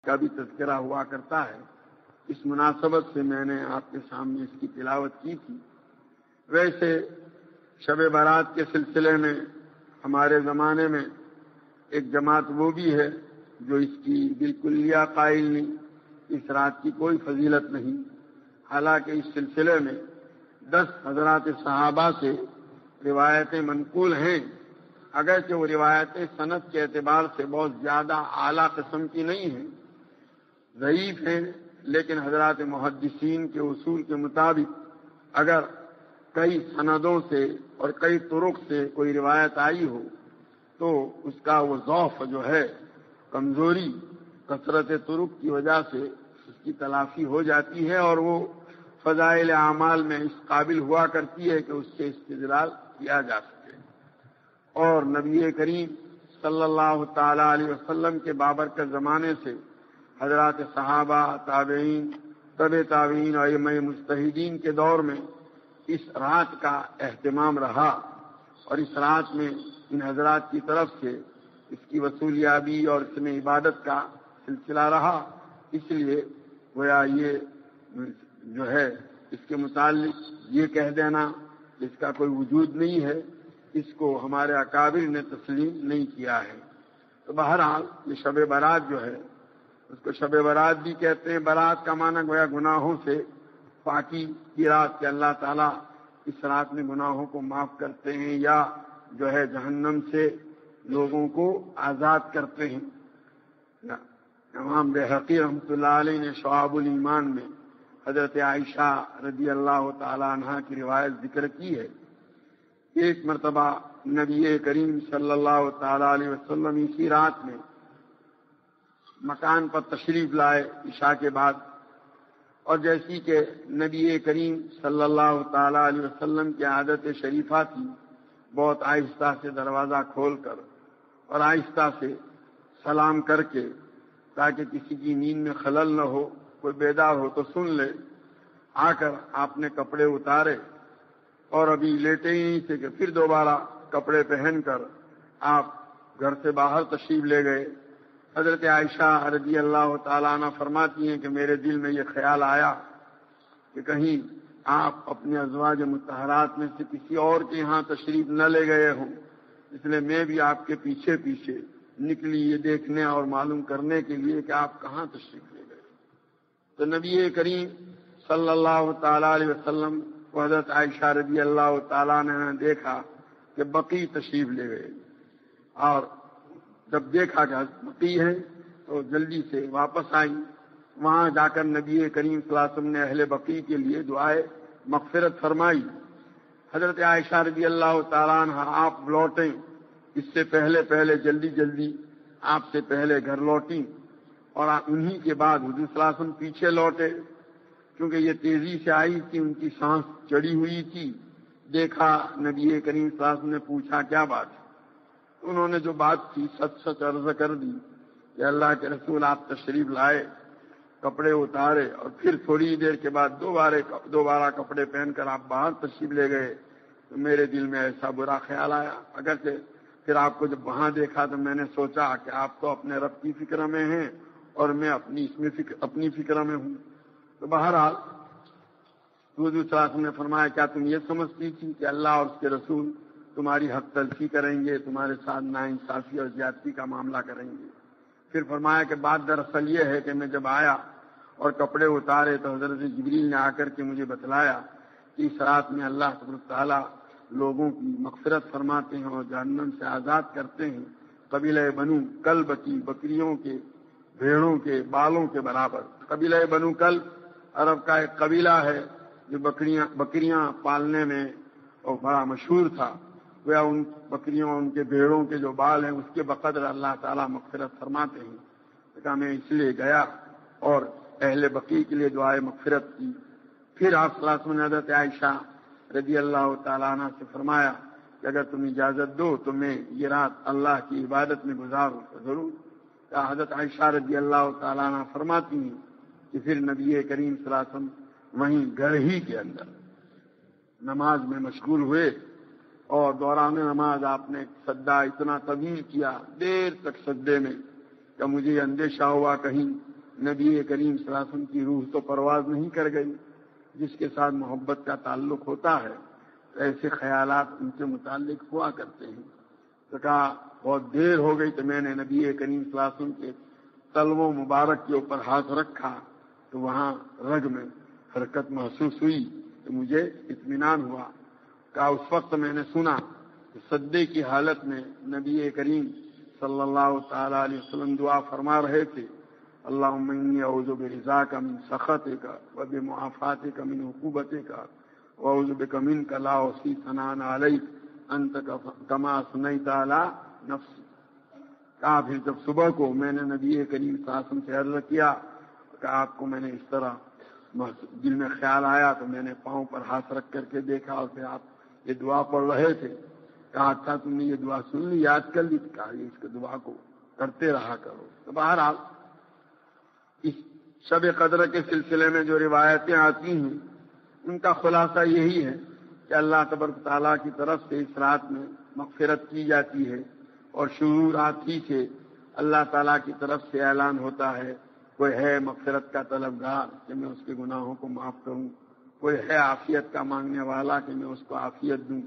کا بھی تذکرہ ہوا کرتا ہے. اس مناسبت سے میں نے آپ کے سامنے اس کی تلاوت کی تھی. ویسے شب برات کے سلسلے میں ہمارے زمانے میں ایک جماعت وہ بھی ہے جو اس کی بالکلیہ قائل نہیں، اس رات کی کوئی فضیلت نہیں. حالانکہ اس سلسلے میں 10 حضرات صحابہ سے روایتیں منقول ہیں، اگرچہ وہ روایتیں سند کے اعتبار سے بہت زیادہ اعلیٰ قسم کی نہیں ہیں، ضعیف ہیں، لیکن حضرات محدثین کے اصول کے مطابق اگر کئی سندوں سے اور کئی طرق سے کوئی روایت آئی ہو تو اس کا وہ ضعف جو ہے، کمزوری کثرت طرق کی وجہ سے اس کی تلافی ہو جاتی ہے، اور وہ فضائل اعمال میں اس قابل ہوا کرتی ہے کہ اس سے استدلال کیا جا سکے. اور نبی کریم صلی اللہ تعالی علیہ وسلم کے بابرکت زمانے سے حضرات صحابہ، تابعین، طب تابعین اور ائمہ مجتہدین کے دور میں اس رات کا اہتمام رہا، اور اس رات میں ان حضرات کی طرف سے اس کی وصولیابی اور اس میں عبادت کا سلسلہ رہا. اس لیے گویا یہ جو ہے اس کے متعلق یہ کہہ دینا کہ اس کا کوئی وجود نہیں ہے، اس کو ہمارے اکابر نے تسلیم نہیں کیا ہے. تو بہرحال یہ شب برات جو ہے اس کو شب برات بھی کہتے ہیں. برات کا معنی گویا گناہوں سے پاکی کی رات، کہ اللہ تعالیٰ اس رات میں گناہوں کو معاف کرتے ہیں یا جو ہے جہنم سے لوگوں کو آزاد کرتے ہیں. امام بہقی رحمۃ اللہ علیہ نے شعاب الایمان میں حضرت عائشہ رضی اللہ تعالی عنہا کی روایت ذکر کی ہے. ایک مرتبہ نبی کریم صلی اللہ تعالی علیہ وسلم اسی رات میں مکان پر تشریف لائے عشاء کے بعد، اور جیسی کہ نبی کریم صلی اللہ تعالی علیہ وسلم کی عادت شریفہ تھی، بہت آہستہ سے دروازہ کھول کر اور آہستہ سے سلام کر کے، تاکہ کسی کی نیند میں خلل نہ ہو، کوئی بیدار ہو تو سن لے، آ کر آپ نے کپڑے اتارے اور ابھی لیٹے ہی نہیں تھے کہ پھر دوبارہ کپڑے پہن کر آپ گھر سے باہر تشریف لے گئے. حضرت عائشہ رضی اللہ تعالیٰ عنہ فرماتی ہیں کہ میرے دل میں یہ خیال آیا کہ کہیں آپ اپنے ازواج مطہرات میں سے کسی اور کے یہاں تشریف نہ لے گئے ہوں، اس لیے میں بھی آپ کے پیچھے پیچھے نکلی یہ دیکھنے اور معلوم کرنے کے لیے کہ آپ کہاں تشریف لے گئے. تو نبی کریم صلی اللہ تعالی علیہ وسلم کو حضرت عائشہ رضی اللہ تعالیٰ نے دیکھا کہ بقیع تشریف لے گئے، اور جب دیکھا کہ بقیع ہے تو جلدی سے واپس آئی. وہاں جا کر نبی کریم صلی اللہ علیہ وسلم نے اہل بقیع کے لیے دعائے مغفرت فرمائی. حضرت عائشہ رضی اللہ تعالیٰ عنہ آپ لوٹیں اس سے پہلے جلدی آپ سے پہلے گھر لوٹیں، اور انہی کے بعد حضور صلی اللہ علیہ وسلم پیچھے لوٹے، کیونکہ یہ تیزی سے آئی تھی، ان کی سانس چڑھی ہوئی تھی. دیکھا نبی کریم صلی اللہ علیہ وسلم نے پوچھا کیا بات ہے؟ انہوں نے جو بات تھی سچ عرض کر دی کہ اللہ کے رسول آپ تشریف لائے، کپڑے اتارے، اور پھر تھوڑی دیر کے بعد دوبارہ کپڑے پہن کر آپ باہر تشریف لے گئے. تو میرے دل میں ایسا برا خیال آیا، اگرچہ پھر آپ کو جب وہاں دیکھا تو میں نے سوچا کہ آپ تو اپنے رب کی فکر میں ہیں اور میں اپنی فکر میں ہوں. تو بہرحال حضور صلی اللہ علیہ وسلم نے فرمایا کیا تم یہ سمجھتی تھی کہ اللہ اور اس کے رسول تمہاری حق تلفی کریں گے، تمہارے ساتھ ناانصافی اور زیادتی کا معاملہ کریں گے؟ پھر فرمایا کہ بات دراصل یہ ہے کہ میں جب آیا اور کپڑے اتارے تو حضرت جبریل نے آ کر کے مجھے بتلایا کہ اس رات میں اللہ تبارک تعالیٰ لوگوں کی مغفرت فرماتے ہیں اور جہنم سے آزاد کرتے ہیں قبیلہ بنو کلب کی بکریوں کے، بھیڑوں کے بالوں کے برابر. قبیلہ بنو کلب عرب کا ایک قبیلہ ہے جو بکریاں پالنے میں اور بڑا مشہور تھا. وہ ان بکریوں، ان کے بھیڑوں کے جو بال ہیں اس کے بقدر اللہ تعالیٰ مغفرت فرماتے ہیں. کہا میں اس لیے گیا اور اہل بقیع کے لیے دعائے مغفرت کی. پھر آپ صلی اللہ علیہ وسلم نے حضرت عائشہ رضی اللہ تعالیٰ عنہ سے فرمایا کہ اگر تم اجازت دو تو میں یہ رات اللہ کی عبادت میں گزاروں تو ضرور. حضرت عائشہ رضی اللہ تعالیٰ عنہ فرماتی ہیں کہ پھر نبی کریم صلی اللہ علیہ وسلم وہیں گھر ہی کے اندر نماز میں مشغول ہوئے، اور دوران نماز آپ نے سجدہ اتنا طویل کیا، دیر تک سجدے میں، کہ مجھے اندیشہ ہوا کہیں نبی کریم صلی اللہ علیہ وسلم کی روح تو پرواز نہیں کر گئی، جس کے ساتھ محبت کا تعلق ہوتا ہے ایسے خیالات ان سے متعلق ہوا کرتے ہیں۔ تو کہا بہت دیر ہو گئی تو میں نے نبی کریم صلی اللہ علیہ وسلم کے تلووں مبارک کے اوپر ہاتھ رکھا تو وہاں رگ میں حرکت محسوس ہوئی تو مجھے اطمینان ہوا۔ کہا اس وقت میں نے سنا کہ سجدے کی حالت میں نبی کریم صلی اللہ تعالی علیہ وسلم دعا فرما رہے تھے، اللہم انی اعوذ برضاک من سخطک وبمعافاتک من عقوبتک واعوذ بک منک لا احصی ثناء علیک انت کما اثنیت علی نفسی۔ کہا پھر جب صبح کو میں نے نبی کریم صلی اللہ علیہ وسلم سے عرض کیا کہ آپ کو میں نے اس طرح دل میں خیال آیا تو میں نے پاؤں پر ہاتھ رکھ کر کے دیکھا اور پھر آپ یہ دعا پڑھ رہے تھے۔ کہا اچھا تم نے یہ دعا سن لی، یاد کر لی؟ کہا اس کے دعا کو کرتے رہا کرو۔ تو بہرحال اس شب قدر کے سلسلے میں جو روایتیں آتی ہیں ان کا خلاصہ یہی ہے کہ اللہ تبارک تعالیٰ کی طرف سے اس رات میں مغفرت کی جاتی ہے، اور شروع رات ہی سے اللہ تعالیٰ کی طرف سے اعلان ہوتا ہے کوئی ہے مغفرت کا طلبگار کہ میں اس کے گناہوں کو معاف کروں، کوئی ہے عافیت کا مانگنے والا کہ میں اس کو عافیت دوں،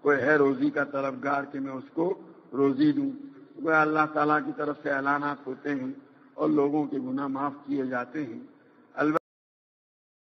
کوئی ہے روزی کا طلبگار کہ میں اس کو روزی دوں۔ وہ اللہ تعالیٰ کی طرف سے اعلانات ہوتے ہیں اور لوگوں کے گناہ معاف کیے جاتے ہیں۔